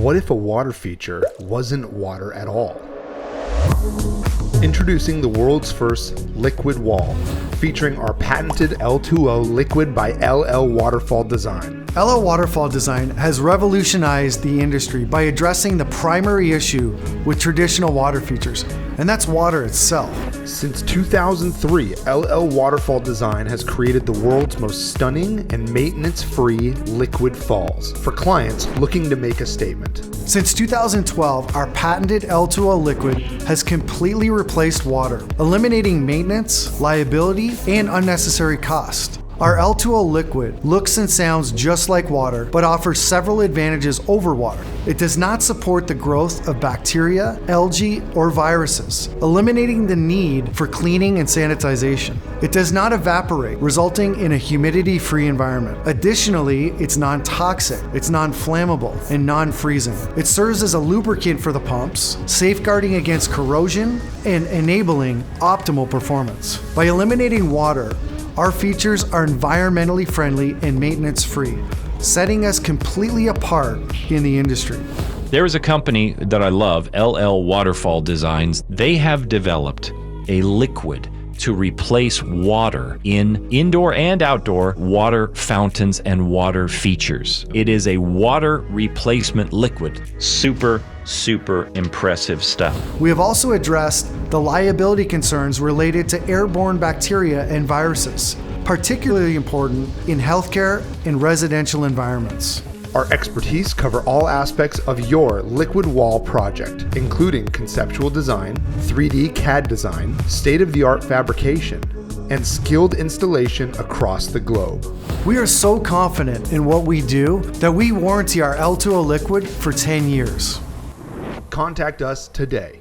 What if a water feature wasn't water at all? Introducing the world's first liquid wall, featuring our patented L2O Liquid by LL Waterfall Design. LL Waterfall Design has revolutionized the industry by addressing the primary issue with traditional water features, and that's water itself. Since 2003, LL Waterfall Design has created the world's most stunning and maintenance-free liquid falls for clients looking to make a statement. Since 2012, our patented L2O Liquid has completely replaced water, eliminating maintenance, liability, and unnecessary cost. Our L2O Liquid looks and sounds just like water, but offers several advantages over water. It does not support the growth of bacteria, algae, or viruses, eliminating the need for cleaning and sanitization. It does not evaporate, resulting in a humidity-free environment. Additionally, it's non-toxic, it's non-flammable, and non-freezing. It serves as a lubricant for the pumps, safeguarding against corrosion and enabling optimal performance. By eliminating water, our features are environmentally friendly and maintenance-free, setting us completely apart in the industry. There is a company that I love, LL Waterfall Designs. They have developed a liquid to replace water in indoor and outdoor water fountains and water features. It is a water replacement liquid. Super impressive stuff. We have also addressed the liability concerns related to airborne bacteria and viruses, particularly important in healthcare and residential environments. Our expertise cover all aspects of your liquid wall project, including conceptual design, 3D CAD design, state-of-the-art fabrication, and skilled installation across the globe. We are so confident in what we do that we warranty our L2O Liquid for 10 years. Contact us today.